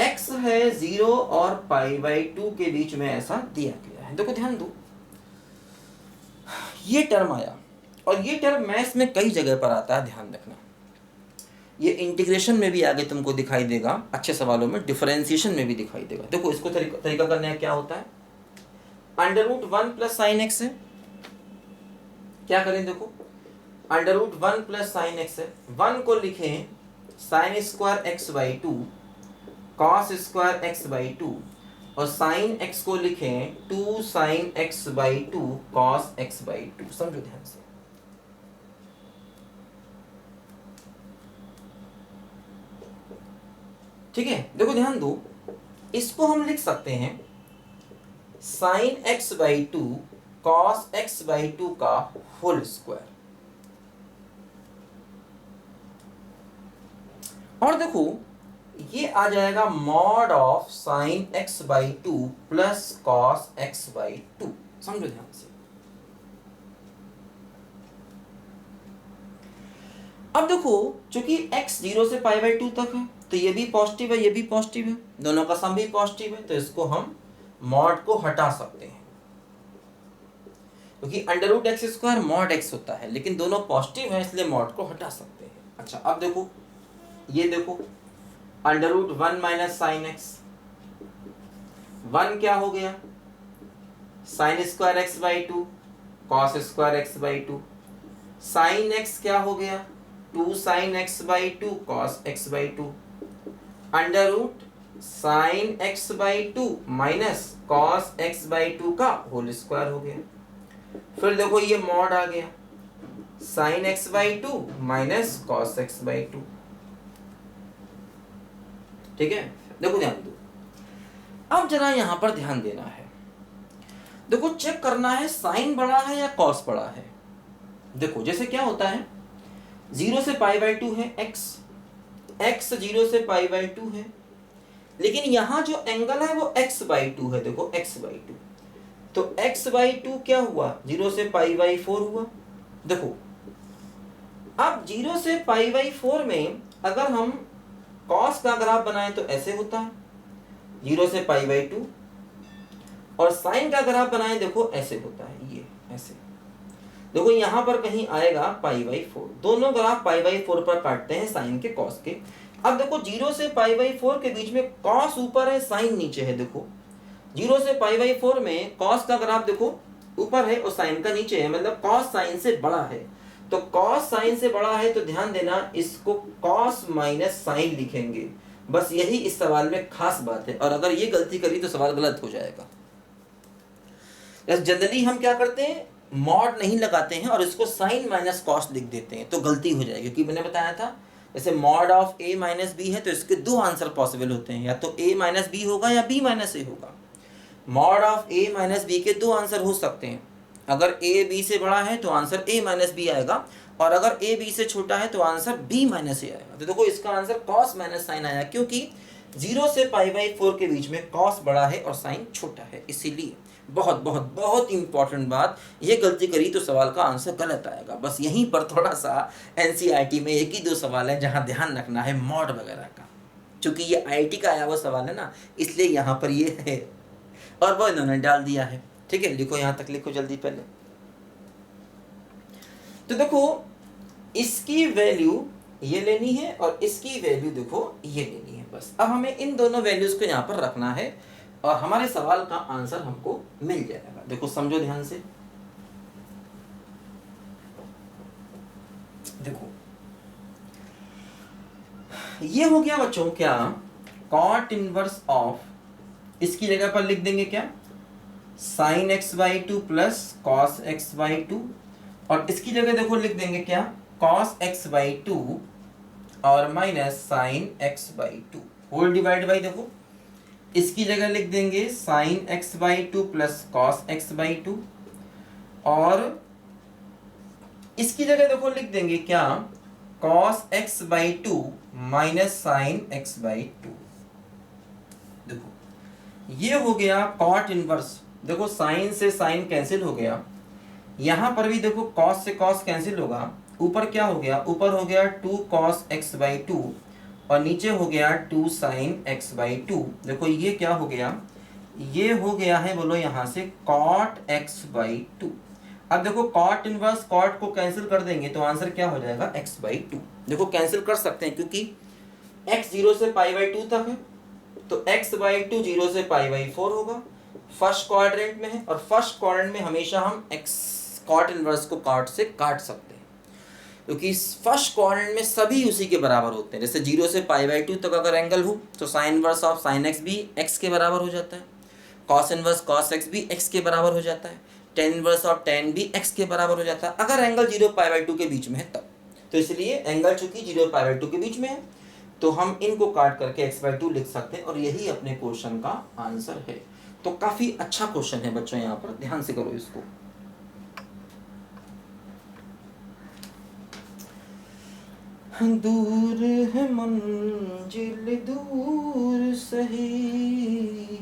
x है 0 और π/2 के बीच में ऐसा दिया गया है। देखो ध्यान दो, ये टर्म आया और ये टर्म मैथ्स में कई जगह पर आता है, ध्यान रखना। ये इंटीग्रेशन में भी आगे तुमको दिखाई देगा, अच्छे सवालों में डिफरेंशिएशन में भी दिखाई देगा। देखो इसको तरीका करने का क्या होता है, under root 1 plus sine x है, क्या करें देखो under root 1 plus sine x है, 1 को लिखें sign square x/2 cos square x/2 और साइन x को लिखें 2 साइन x/2 कॉस x/2। समझो ध्यान से। ठीक है, देखो ध्यान दो, इसको हम लिख सकते हैं साइन x/2 कॉस x/2 का होल स्क्वायर। और देखो ये आ जाएगा mod of sine x/2 plus cos x/2। समझो ध्यान से। अब देखो चूंकि x 0 से π/2 तक है तो ये भी पॉजिटिव है, ये भी पॉजिटिव है, दोनों का सम भी पॉजिटिव है, तो इसको हम मॉड को हटा सकते हैं, क्योंकि under root x square mod x होता है, लेकिन दोनों पॉजिटिव है इसलिए मॉड को हटा सकते हैं। अच्छा अब देखो, ये देखो under root 1 minus sine x, 1 क्या हो गया sine square x/2 cos square x/2, sine x क्या हो गया 2 sine x/2 cos x/2, under root sine x/2 minus cos x/2 का होल स्क्वायर हो गया। फिर देखो ये मॉड आ गया sign x/2 minus cos x/2। ठीक है, देखो ध्यान दो, अब जरा यहां पर ध्यान देना है। देखो चेक करना है साइन बड़ा है या कॉस बड़ा है। देखो जैसे क्या होता है 0 से π/2 है x 0 से π/2 है, लेकिन यहां जो एंगल है वो x/2 है। देखो x/2, तो x/2 क्या हुआ 0 से π/4 हुआ। देखो अब 0 से π/4 में अगर हम कॉस का ग्राफ बनाए तो ऐसे होता है 0 से π/2, और साइन का ग्राफ बनाए देखो ऐसे होता है, ये ऐसे। देखो यहां पर कहीं आएगा π/4, दोनों ग्राफ π/4 पर काटते हैं साइन के कॉस के। अब देखो 0 से π/4 के बीच में कॉस ऊपर है साइन नीचे है। देखो 0 से π/4 में कॉस का ग्राफ देखो ऊपर है और साइन का नीचे है, मतलब कॉस साइन से बड़ा है। तो कॉस साइन से बड़ा है तो ध्यान देना इसको कॉस माइनस साइन लिखेंगे, बस यही इस सवाल में खास बात है। और अगर ये गलती करी तो सवाल गलत हो जाएगा। जनरली हम क्या करते हैं मॉड नहीं लगाते हैं और इसको साइन माइनस कॉस लिख देते हैं, तो गलती हो जाएगी। क्योंकि मैंने बताया था जैसे mod of a minus B है तो इसके दो आंसर पॉसिबल होते हैं, या तो a माइनस बी होगा या b माइनस a होगा। Mod of a minus B के दो आंसर हो सकते हैं, अगर a b से बड़ा है तो आंसर a माइनस बी आएगा, और अगर a b से छोटा है तो आंसर b माइनस a आएगा। तो देखो इसका आंसर कॉस माइनस साइन आया, क्योंकि 0 से π/4 के बीच में कॉस बड़ा है और साइन छोटा है, इसीलिए। बहुत बहुत बहुत इंपॉर्टेंट बात, ये गलती करी तो सवाल का आंसर गलत आएगा। बस यहीं पर थोड़ा सा एनसीईआरटी में एक ही दो सवाल है जहां ध्यान रखना है मॉड वगैरह का, क्योंकि ये आईआईटी का आया हुआ सवाल है ना, इसलिए यहाँ पर ये है और वो इन्होंने डाल दिया है। ठीक है, लिखो यहाँ तक, लिखो जल्दी पहले। तो देखो इसकी वैल्यू ये लेनी है और इसकी वैल्यू देखो ये लेनी है। बस अब हमें इन दोनों वैल्यूज को यहाँ पर रखना है और हमारे सवाल का आंसर हमको मिल जाएगा। देखो समझो ध्यान से, देखो ये हो गया बच्चों क्या, कॉट इनवर्स ऑफ, इसकी जगह पर लिख देंगे क्या, sine x by two plus cos x by two, और इसकी जगह देखो लिख देंगे क्या, कॉस एक्स बाई टू और minus sine x by two whole divide by, देखो इसकी जगह लिख देंगे sine x by two plus cos x by two, और इसकी जगह देखो लिख देंगे क्या, cos x by two minus sine x by two. देखो ये हो गया कॉट इनवर्स, देखो साइन से साइन कैंसिल हो गया, यहां पर भी देखो कॉस से कॉस कैंसिल होगा, ऊपर क्या हो गया, ऊपर हो गया two cos x by two और नीचे हो गया two sine x by two. देखो ये क्या हो गया, ये हो गया है बोलो यहां से कॉट एक्स बाई टू। अब देखो कॉट इनवर्स कॉट को कैंसिल कर देंगे तो आंसर क्या हो जाएगा, एक्स बाई टू। देखो कैंसिल कर सकते हैं क्योंकि एक्स 0 से पाई बाई 2 तक है, तो एक्स बाई टू 0 से पाई बाई 4 होगा, फर्स्ट क्वाड्रेंट में है, और फर्स्ट क्वाड्रेंट में हमेशा हम एक्स कॉट इनवर्स को कॉट से काट सकते हैं क्योंकि फर्स्ट क्वाड्रेंट में सभी उसी के बराबर होते हैं। जैसे 0 से पाई बाई 2 तक अगर एंगल हो तो sine inverse of sine x भी एक्स के बराबर हो जाता है, कॉस इनवर्स कॉस एक्स भी एक्स के बराबर हो जाता है, टेन इनवर्स ऑफ टेन भी एक्स के बराबर हो जाता है अगर एंगल 0 पाई बाई 2 के बीच में है तब। तो इसलिए एंगल चूंकि 0 पाई बाई 2 के बीच में है तो हम इनको काट करके एक्स बाई 2 लिख सकते हैं और यही अपने क्वेश्चन का आंसर है। तो काफी अच्छा क्वेश्चन है बच्चों, यहाँ पर ध्यान से करो इसको। दूर है मंजिल दूर सही,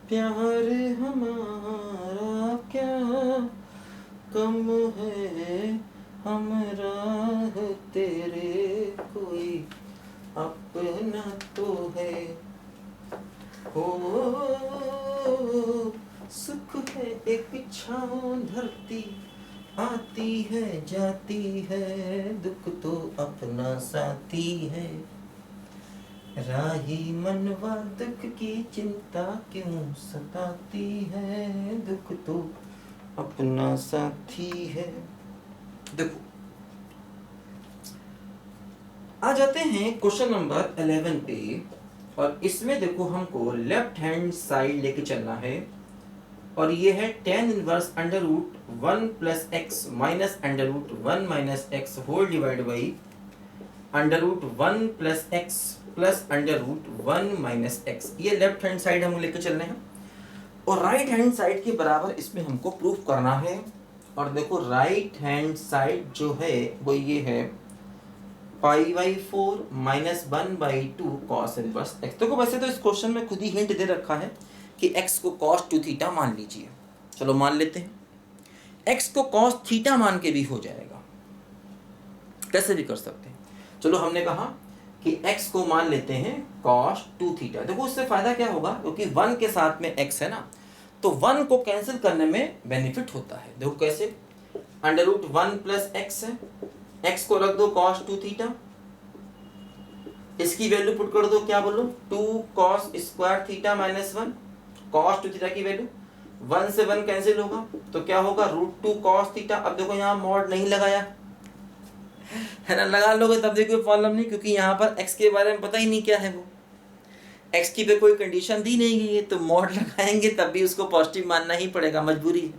प्यार हमारा क्या कम है, हमरा तेरे कोई अपना तो है, हो सुख है एक छाँव धरती आती है जाती है, दुख तो अपना साथी है, राही मनवा दुख की चिंता क्यों सताती है, दुख तो अपना साथी है। देखो आ जाते हैं क्वेश्चन नंबर 11 पे, और इसमें देखो हमको लेफ्ट हैंड साइड लेके चलना है और ये है tan inverse under root 1 plus x minus under root 1 minus x whole divide by under root 1 plus x plus under root 1 minus x. ये लेफ्ट हैंड साइड हम लेके चलने हैं और राइट हैंड साइड के बराबर इसमें हमको प्रूफ करना है। और देखो राइट हैंड साइड जो है वो ये है pi by 4 minus 1 by 2 cos inverse x. देखो वैसे तो इस क्वेश्चन में खुद ही हिंट दे रखा है कि x को cos 2 थीटा मान लीजिए, चलो मान लेते हैं। x को cos थीटा मान के भी हो जाएगा, कैसे भी कर सकते हैं। चलो हमने कहा कि x को मान लेते हैं cos 2 थीटा। देखो उससे फायदा क्या होगा, क्योंकि 1 के साथ में x है ना, तो 1 को कैंसिल करने में बेनिफिट होता है। देखो कैसे, अंडर रूट 1 प्लस एक्स है, x को रख दो cos 2 थीटा, इसकी वैल्यू पुट कर दो, क्या बोलो 2 cos square theta minus 1, cos 2 theta की वैल्यू 1 से 1 कैंसिल होगा तो क्या होगा √2 cos थीटा। अब देखो यहाँ मॉड नहीं लगाया है ना, लगा लोगे तब देखो प्रॉब्लम नहीं, क्योंकि यहाँ पर x के बारे में पता ही नहीं क्या है, वो x की पे कोई कंडीशन दी नहीं गई है, तो मॉड लगाएंगे तब भी उसको पॉजिटिव मानना ही पड़ेगा, मजबूरी है।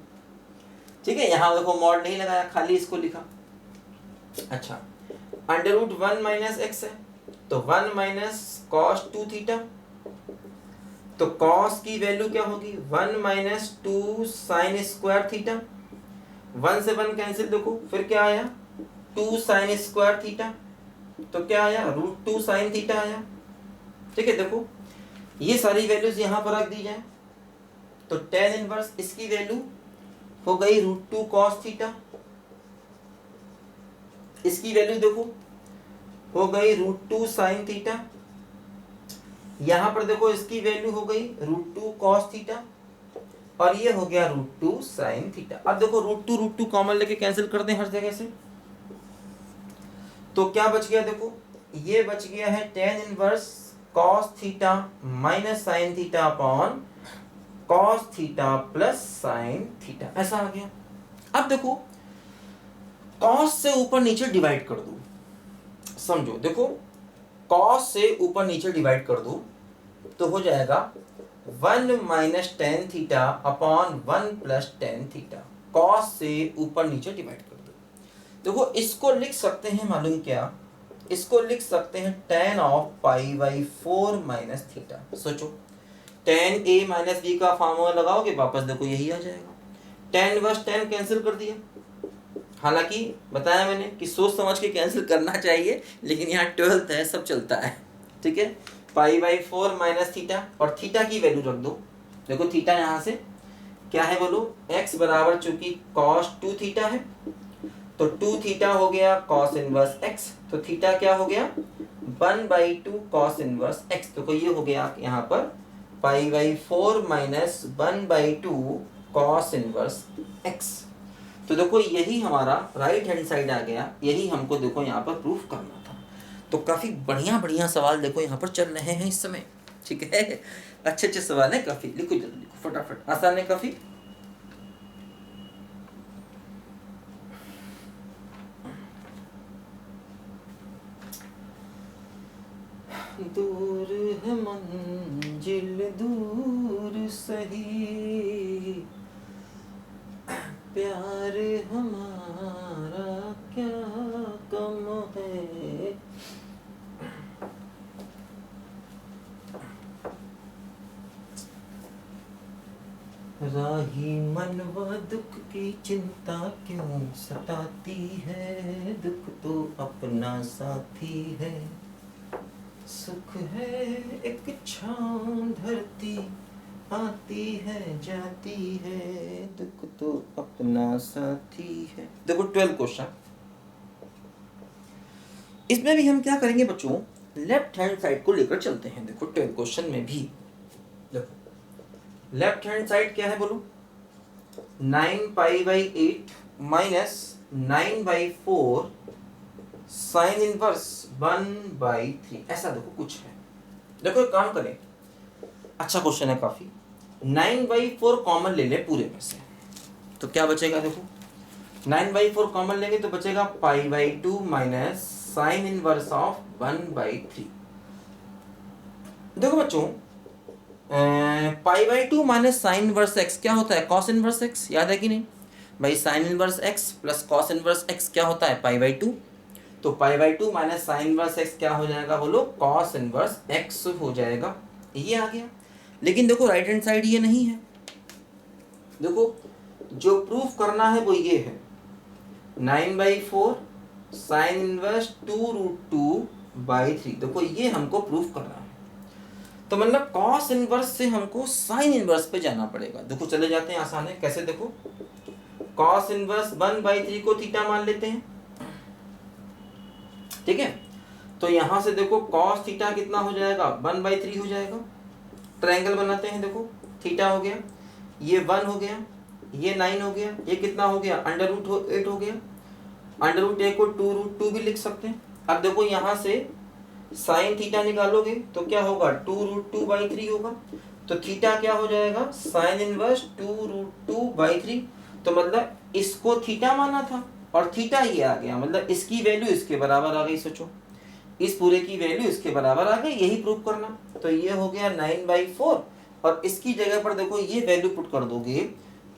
ठीक है, यहाँ देखो मॉड नहीं लगाया, खाली इसको लिखा। अच्छा, अंडर रूट 1 माइनस एक्स है तो 1 माइनस cos 2 थीटा, तो cos की वैल्यू क्या होगी 1 माइनस 2 साइन स्क्वायर थीटा, 1 से 1 कैंसिल, देखो फिर क्या आया 2 साइन स्क्वायर थीटा, तो क्या आया √2 साइन थीटा आया। ठीक है, देखो ये सारी वैल्यूज यहाँ पर रख दी जाए तो tan इनवर्स इसकी वैल्यू हो गई √2 cos थीटा, इसकी वैल्यू देखो हो गई √2 साइन थीटा, यहां पर देखो इसकी वैल्यू हो गई √2 cos थीटा और ये हो गया √2 sin थीटा। अब देखो √2 कॉमन लेके कैंसिल कर दें हर जगह से, तो क्या बच गया देखो, ये बच गया है tan inverse cos theta minus sine theta upon cos theta plus sine theta, ऐसा आ गया। अब देखो cos से ऊपर नीचे डिवाइड कर दो, समझो देखो cos से ऊपर नीचे डिवाइड कर दो तो हो जाएगा 1 minus tan theta upon 1 plus tan theta, cos से ऊपर नीचे डिवाइड कर दो। देखो इसको लिख सकते हैं मालूम क्या, इसको लिख सकते हैं tan of pi by 4 minus theta. सोचो tan a माइनस बी का फॉर्मूला लगाओगे वापस देखो यही आ जाएगा, tan इनवर्स tan कैंसिल कर दिया। हालांकि बताया मैंने कि सोच समझ के कैंसिल करना चाहिए, लेकिन यहाँ 12th है सब चलता है, ठीक है। पाई बाई 4 माइनस थीटा और थीटा की वैल्यू रख दो। देखो थीटा यहाँ से क्या है बोलो, x बराबर चूंकि cos 2 थीटा है तो 2 थीटा हो गया cos इनवर्स x, तो थीटा क्या हो गया 1 बाई 2 cos इनवर्स x, तो ये हो गया यहाँ पर pi by 4 minus 1 by 2 cos inverse x। तो देखो यही हमारा राइट हैंड साइड आ गया, यही हमको देखो यहाँ पर प्रूफ करना था। तो काफ़ी बढ़िया बढ़िया सवाल देखो यहाँ पर चल रहे हैं इस समय, ठीक है, अच्छे अच्छे सवाल है काफ़ी। लिखो जल्दी लिखो फटाफट, आसान है काफ़ी। दूर है मंजिल दूर सही, प्यार हमारा क्या कम है। राही मनवा दुख की चिंता क्यों सताती है, दुख तो अपना साथी है, सुख है एक छांव धरती आती है जाती है, दुख तो अपना साथी है। देखो 12 क्वेश्चन, इसमें भी हम क्या करेंगे बच्चों, लेफ्ट हैंड साइड को लेकर चलते हैं। देखो 12 क्वेश्चन में भी देखो लेफ्ट हैंड साइड क्या है बोलो, 9 pi by 8 minus 9 by 4 sine inverse 1 by 3, ऐसा देखो कुछ है। देखो एक काम करें, अच्छा क्वेश्चन है काफी, 9 बाई 4 कॉमन ले ले पूरे में से, तो क्या बचेगा देखो 9 बाई 4 कॉमन लेंगे तो बचेगा pi by 2 minus sine inverse of 1 by 3। देखो बच्चों pi by 2 minus sine inverse x क्या होता है, कॉस इनवर्स एक्स, याद है कि नहीं भाई, sine inverse x plus cos inverse x क्या होता है पाई बाई 2, तो pi by 2 minus sine inverse x क्या हो जाएगा बोलो, कॉस इनवर्स एक्स हो जाएगा, ये आ गया। लेकिन देखो राइट हैंड साइड ये नहीं है, देखो जो प्रूफ करना है वो ये है 9 by 4 sine inverse 2 root 2 by 3, देखो ये हमको प्रूफ करना है। तो मतलब कॉस इनवर्स से हमको साइन इनवर्स पे जाना पड़ेगा। देखो चले जाते हैं, आसान है, कैसे देखो कॉस इनवर्स 1 बाई 3 को थीटा मान लेते हैं, ठीक है। तो यहां से देखो कॉस थीटा कितना हो जाएगा 1 बाई 3 हो जाएगा। ट्रायंगल बनाते हैं, देखो थीटा हो गया, ये 1 हो गया, ये 9 हो गया, ये कितना हो गया अंडर रूट 8 हो गया, अंडर रूट 8 को 2 रूट 2 भी लिख सकते हैं। अब देखो यहाँ से साइन थीटा निकालोगे तो क्या होगा 2 रूट 2 बाई 3 होगा, तो थीटा क्या हो जाएगा साइन इनवर्स 2 रूट 2 बाई 3, तो मतलब इसको थीटा माना था और थीटा ये आ गया, मतलब इसकी वैल्यू इसके बराबर आ गई। सोचो इस पूरे की वैल्यू इसके बराबर आ गई, यही प्रूव करना। तो ये हो गया 9 बाई 4 और इसकी जगह पर देखो ये वैल्यू पुट कर दोगे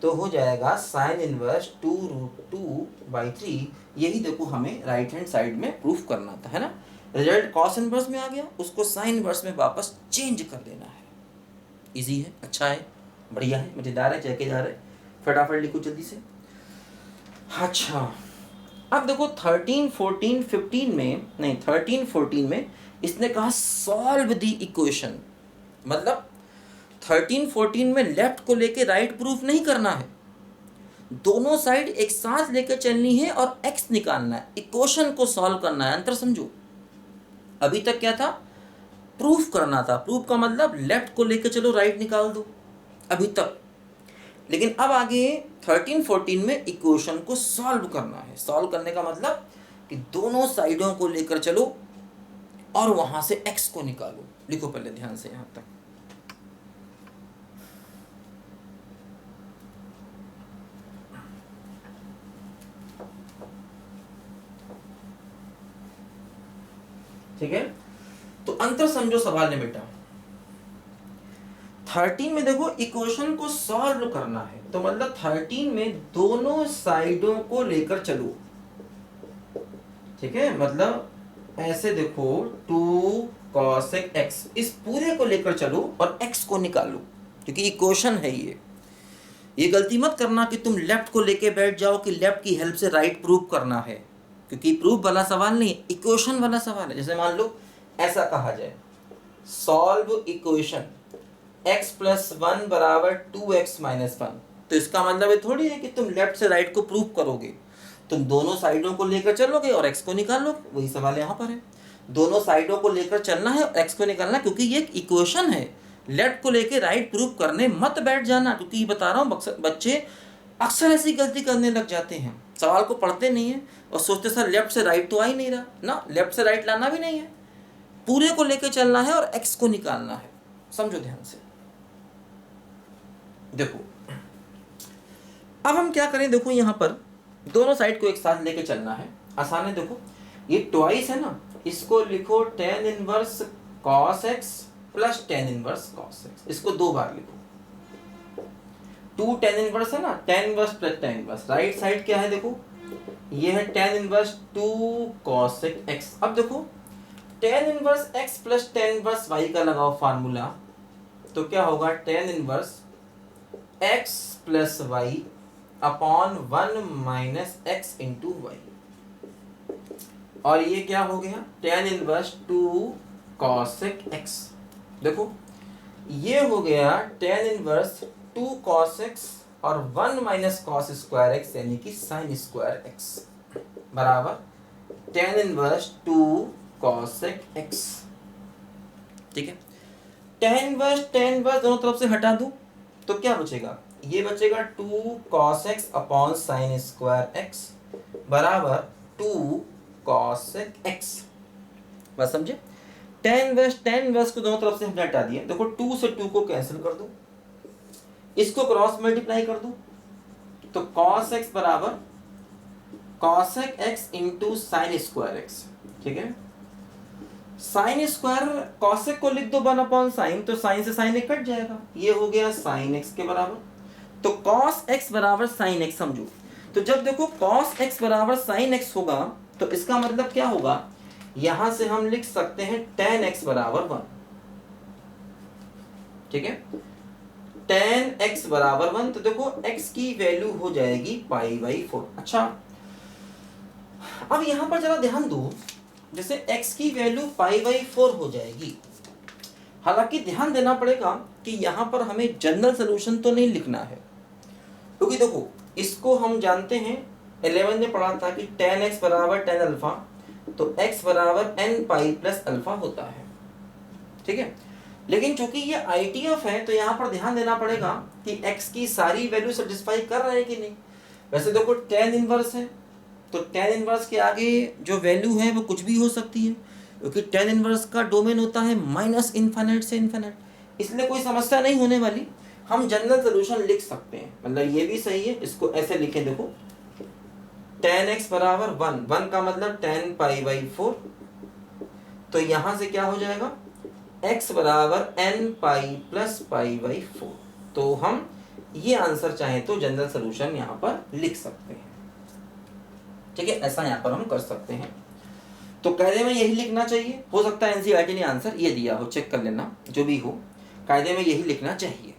तो हो जाएगा साइन इनवर्स 2 रूट 2 बाई 3, यही देखो हमें राइट हैंड साइड में प्रूफ करना था, है ना। रिजल्ट कॉस इनवर्स में आ गया, उसको साइन इनवर्स में वापस चेंज कर देना है। इजी है, अच्छा है, बढ़िया है, मजेदार है, चेके जा रहे, फटाफट लिखो जल्दी से। अच्छा अब देखो 13, 14, 15 में नहीं 13, 14 में इसने कहा सॉल्व द इक्वेशन, मतलब 13, 14 में लेफ्ट को लेके राइट प्रूफ नहीं करना है, दोनों साइड एक साथ लेकर चलनी है और x निकालना है, इक्वेशन को सॉल्व करना है। अंतर समझो, अभी तक क्या था प्रूफ करना था, प्रूफ का मतलब लेफ्ट को लेकर चलो राइट निकाल दो अभी तक, लेकिन अब आगे 13, 14 में इक्वेशन को सॉल्व करना है। सॉल्व करने का मतलब कि दोनों साइडों को लेकर चलो और वहां से x को निकालो। लिखो पहले ध्यान से यहां तक। ठीक है, तो अंतर समझो सवाल में बेटा। 13 में देखो इक्वेशन को सॉल्व करना है, तो मतलब 13 में दोनों साइडों को लेकर चलो। ठीक है, मतलब ऐसे देखो 2 cosec x, इस पूरे को लेकर चलो और x को निकालो, क्योंकि इक्वेशन है ये गलती मत करना कि तुम लेफ्ट को लेके बैठ जाओ कि लेफ्ट की हेल्प से राइट प्रूव करना है, क्योंकि प्रूफ वाला सवाल नहीं है, इक्वेशन वाला सवाल है। जैसे मान लो ऐसा कहा जाए, सॉल्व इक्वेशन x + 1 = 2x - 1, तो इसका मतलब ये थोड़ी है कि तुम लेफ्ट से राइट को प्रूव करोगे, तुम दोनों साइडों को लेकर चलोगे और x को निकाल लो। वही सवाल यहाँ पर है, दोनों साइडों को लेकर चलना है और x को निकालना, क्योंकि ये एक इक्वेशन है। लेफ्ट को लेकर राइट प्रूव करने मत बैठ जाना, क्योंकि ये बता रहा हूँ बच्चे अक्सर ऐसी गलती करने लग जाते हैं, सवाल को पढ़ते नहीं है और सोचते सर लेफ्ट से राइट तो आ ही नहीं रहा ना, लेफ्ट से राइट लाना भी नहीं है, पूरे को लेकर चलना है और x को निकालना है। समझो ध्यान से। देखो अब हम क्या करें, देखो यहाँ पर दोनों साइड को एक साथ लेके चलना है, आसान है। देखो ये ट्वाइस है ना, इसको लिखो tan inverse cos x plus tan inverse cos x, इसको 2 बार लिखो। 2 tan इनवर्स है ना, tan inverse plus tan inverse, right side क्या है देखो, ये है tan इनवर्स 2 cosec x। अब देखो tan inverse x plus tan inverse y का लगाओ फार्मूला, तो क्या होगा, tan inverse x plus y upon 1 minus x into y, और ये क्या हो गया, tan इनवर्स 2 cosec x। देखो ये हो गया tan इनवर्स 2 cos x और 1 माइनस cos स्क्वायर x यानी कि sin स्क्वायर x बराबर tan इनवर्स 2 cosec x। ठीक है, tan इनवर्स दोनों तरफ से हटा दूं तो क्या बचेगा, ये बचेगा 2 cos x upon sin square x बराबर 2 cosec x। बस समझे, tan इनवर्स को दोनों तरफ से हमने हटा दिया। देखो 2 से 2 को कैंसिल कर दो, इसको क्रॉस मल्टीप्लाई कर दो, तो cos x बराबर cosec x into sine square x। ठीक है, साइन स्क्वायर cosec को लिख दो 1/sin, तो साइन से साइन कट जाएगा, ये हो गया sin x के बराबर, तो cos x बराबर sin x। समझो, तो जब देखो cos x बराबर sin x होगा तो इसका मतलब क्या होगा, यहां से हम लिख सकते हैं tan x बराबर 1। ठीक है, tan x बराबर 1, तो देखो x की वैल्यू हो जाएगी π/4। अच्छा अब यहां पर जरा ध्यान दो, जैसे x की वैल्यू π/4 हो जाएगी, हालांकि ध्यान देना पड़ेगा कि यहां पर हमें जनरल सॉल्यूशन तो नहीं लिखना है, क्योंकि देखो इसको हम जानते हैं 11 में पढ़ा था कि tan x बराबर tan अल्फा, तो x बराबर n पाई प्लस अल्फा होता है। ठीक है, लेकिन चूंकि ये ITF है तो यहाँ पर ध्यान देना पड़ेगा कि x की सारी वैल्यू सेटिस्फाई कर रहा है कि नहीं। वैसे देखो tan इनवर्स है, तो tan इनवर्स के आगे जो वैल्यू है वो कुछ भी हो सकती है, क्योंकि tan इनवर्स का डोमेन होता है -∞ से ∞, इसलिए कोई समस्या नहीं होने वाली, हम जनरल सॉल्यूशन लिख सकते हैं। मतलब ये भी सही है, इसको ऐसे लिखें, देखो tan x बराबर 1 का मतलब tan π/4, तो यहां से क्या हो जाएगा, x बराबर n पाई प्लस π/4, तो हम ये आंसर चाहें तो जनरल सॉल्यूशन यहाँ पर लिख सकते हैं। ठीक है, ऐसा यहाँ पर हम कर सकते हैं। तो कायदे में यही लिखना चाहिए, हो सकता है NCERT ने आंसर ये दिया हो, चेक कर लेना, जो भी हो कायदे में यही लिखना चाहिए।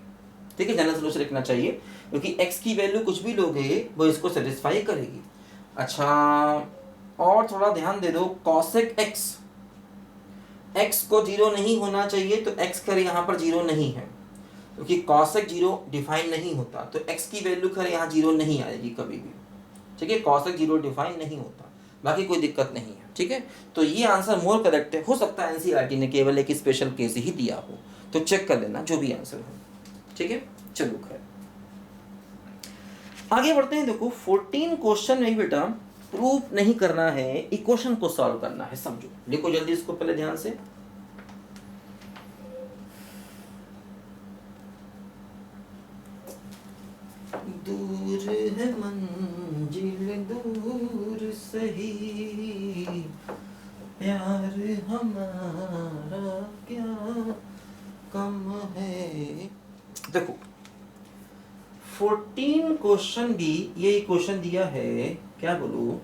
ठीक है, जनरल सॉल्यूशन लिखना चाहिए, क्योंकि x की वैल्यू कुछ भी लोगे वो इसको सेटिस्फाई करेगी। अच्छा और थोड़ा ध्यान दे दो, cosec x को 0 नहीं होना चाहिए, तो x खैर यहाँ पर 0 नहीं है, क्योंकि cosec 0 डिफाइन नहीं होता, तो x की वैल्यू खैर यहाँ 0 नहीं आएगी कभी भी। ठीक है, cosec 0 डिफाइन नहीं होता, बाकी कोई दिक्कत नहीं है। ठीक है, तो ये आंसर मोर करेक्ट है। हो सकता है NCERT ने केवल एक स्पेशल केस ही दिया हो, तो चेक कर लेना जो भी आंसर हो। ठीक है, चलो खैर आगे बढ़ते हैं। देखो 14 क्वेश्चन में बेटा प्रूफ नहीं करना है, इक्वेशन को सॉल्व करना है। समझो, लिखो जल्दी इसको पहले ध्यान से। दूर है मंजिल दूर सही, प्यार हमारा क्या कम है। देखो 14 क्वेश्चन भी ये क्वेश्चन दिया है, क्या बोलूं,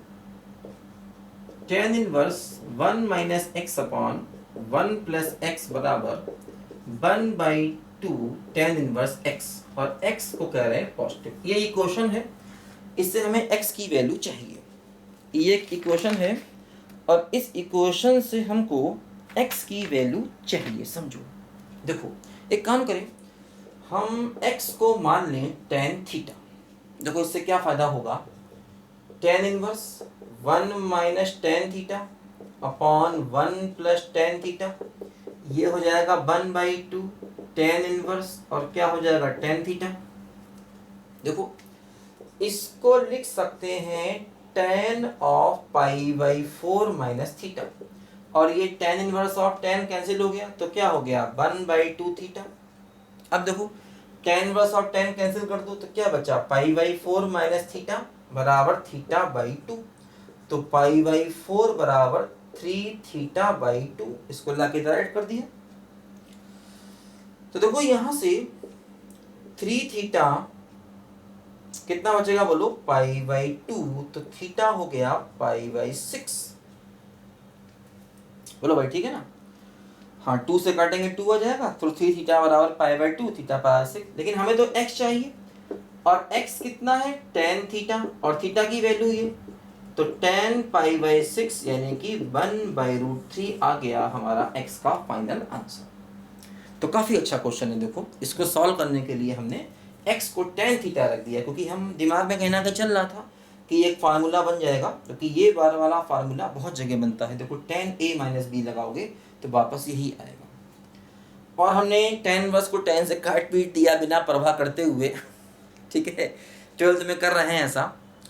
tan inverse 1 minus x upon 1 plus x बराबर 1/2 tan इनवर्स x, और x को कह रहे हैं पॉजिटिव। ये इक्वेशन है, इससे हमें x की वैल्यू चाहिए। ये एक इक्वेशन है और इस इक्वेशन से हमको x की वैल्यू चाहिए। समझो, देखो एक काम करें, हम x को मान लें tan थीटा। देखो इससे क्या फायदा होगा, tan inverse 1 minus tan theta upon 1 plus tan theta, ये हो जाएगा 1/2 tan इनवर्स, और क्या हो जाएगा tan थीटा। देखो इसको लिख सकते हैं tan ऑफ π/4 माइनस थीटा, और ये tan inverse of tan cancel हो गया, तो क्या हो गया 1/2 थीटा। अब देखो tan inverse of tan cancel कर दो तो क्या बचा, π/4 माइनस थीटा बराबर θ/2, तो π/4 बराबर 3 θ/2, इसको लाके डायरेक्ट कर दिया। तो देखो यहां से 3 थीटा कितना बचेगा बोलो, π/2, तो थीटा हो गया π/6। बोलो भाई ठीक है ना। हाँ 2 से काटेंगे 2 आ जाएगा, तो 3 थीटा बराबर π/2, थीटा π/6। लेकिन हमें तो x चाहिए, और x कितना है tan थीटा, और थीटा की वैल्यू ये, तो tan π/6 यानी कि 1/√3 आ गया हमारा x का फाइनल आंसर। तो काफ़ी अच्छा क्वेश्चन है। देखो इसको सॉल्व करने के लिए हमने x को tan थीटा रख दिया, क्योंकि हम दिमाग में कहीं ना कहीं चल रहा था कि एक फार्मूला बन जाएगा, क्योंकि ये बार वाला फार्मूला बहुत जगह बनता है। देखो tan a माइनस बी लगाओगे तो वापस यही आएगा, और हमने tan इनवर्स को tan से काट पीट दिया बिना परवाह करते हुए। ठीक है, 12th में कर रहे हैं ऐसा,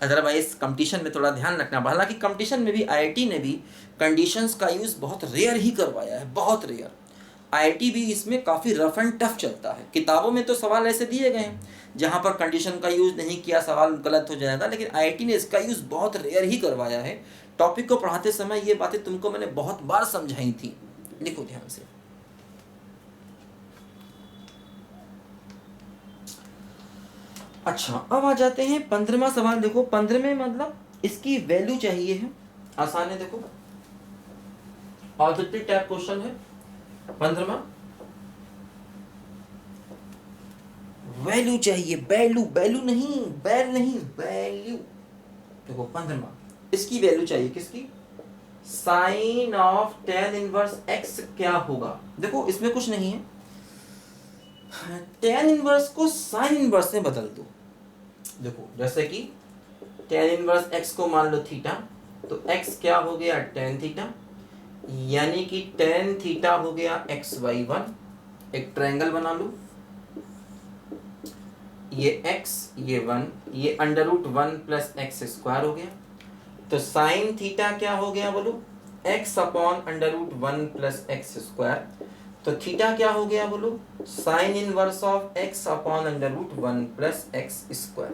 अदरवाइज कंपटीशन में थोड़ा ध्यान रखना। हालांकि कंपटीशन में भी IIT ने भी कंडीशंस का यूज़ बहुत रेयर ही करवाया है, बहुत रेयर। IIT भी इसमें काफ़ी रफ एंड टफ चलता है। किताबों में तो सवाल ऐसे दिए गए हैं जहाँ पर कंडीशन का यूज़ नहीं किया सवाल गलत हो जाएगा, लेकिन IIT ने इसका यूज़ बहुत रेयर ही करवाया है। टॉपिक को पढ़ाते समय ये बातें तुमको मैंने बहुत बार समझाई थी, लिखो ध्यान से। अच्छा अब आ जाते हैं 15वां सवाल। देखो 15वें मतलब इसकी वैल्यू चाहिए है, आसान है। देखो ऑब्जेक्टिव टाइप क्वेश्चन है 15वां, वैल्यू चाहिए, वैल्यू, वैल्यू नहीं, बैल नहीं, वैल्यू। देखो 15वां, इसकी वैल्यू चाहिए, किसकी, sine of tan inverse x क्या होगा। देखो इसमें कुछ नहीं है, tan इनवर्स को साइन इनवर्स में बदल दो। देखो जैसे कि tan इनवर्स x को मान लो थीटा, तो x क्या हो गया tan थीटा, यानी कि tan थीटा हो गया x/1। एक ट्रायंगल बना लो, ये x, ये 1, ये √1 प्लस x² हो गया। तो साइन थीटा क्या हो गया बोलो, x अपॉन √1 प्लस x²। तो थीटा क्या हो गया बोलो, sine inverse of x upon √1 plus x²।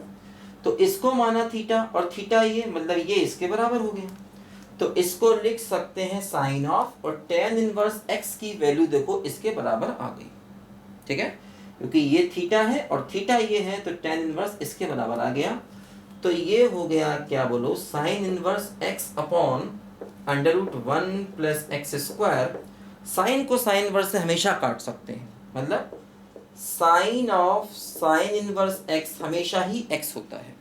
तो इसको माना थीटा, और थीटा ये मतलब ये इसके बराबर हो गया, तो इसको लिख सकते हैं साइन ऑफ, और tan इनवर्स x की वैल्यू देखो इसके बराबर आ गई। ठीक है, क्योंकि ये थीटा है और थीटा ये है, तो tan इनवर्स इसके बराबर आ गया। तो ये हो गया क्या बोलो, sine inverse x upon √1 plus x²। Sine को साइन इनवर्स से हमेशा काट सकते हैं, मतलब sine of sine inverse x हमेशा ही x होता है,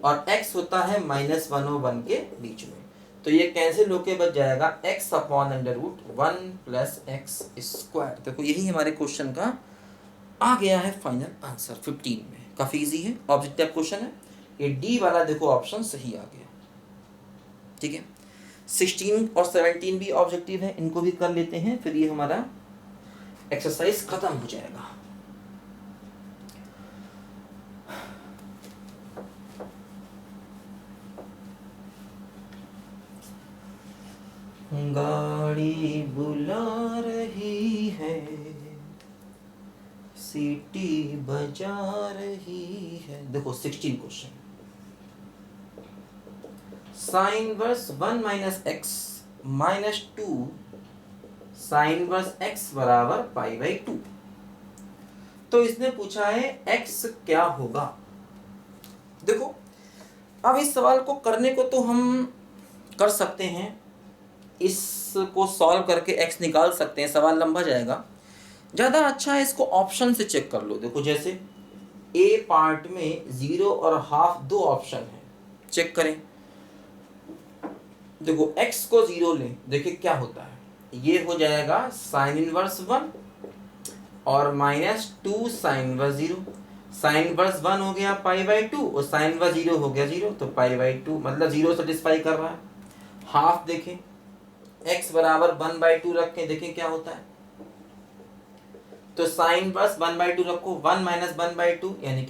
और x होता है -1 और 1 के बीच में। तो ये कैंसिल होके बच जाएगा x अपॉन √1 प्लस x²। देखो यही हमारे क्वेश्चन का आ गया है फाइनल आंसर 15 में। काफ़ी इजी है, ऑब्जेक्टिव क्वेश्चन है। ये डी वाला देखो ऑप्शन सही आ गया। ठीक है, 16 और 17 भी ऑब्जेक्टिव है, इनको भी कर लेते हैं, फिर ये हमारा एक्सरसाइज खत्म हो जाएगा। गाड़ी बुला रही है, सीटी बजा रही है। देखो 16 question. Sine verse 1 minus x minus 2 sine verse x बराबर पाई बाई 2। तो इसने पूछा है एक्स क्या होगा। देखो अब इस सवाल को करने को तो हम कर सकते हैं, इसको सॉल्व करके एक्स निकाल सकते हैं, सवाल लंबा जाएगा। ज़्यादा अच्छा है इसको ऑप्शन से चेक कर लो। देखो जैसे ए पार्ट में 0 और हाफ दो ऑप्शन है, चेक करें। देखो x को 0 लें, देखिए क्या होता है, ये हो जाएगा साइन इनवर्स 1 और minus 2 sine inverse 0। Sine inverse 1 हो गया पाई बाई 2 और साइन इनवर्स 0 हो गया 0, तो पाई बाई 2 मतलब 0 सेटिस्फाई कर रहा है। हाफ देखें, x बराबर 1/2 रखें, देखें क्या होता है। तो साइन इनवर्स 1/2 रखो, 1 माइनस 1/2 यानी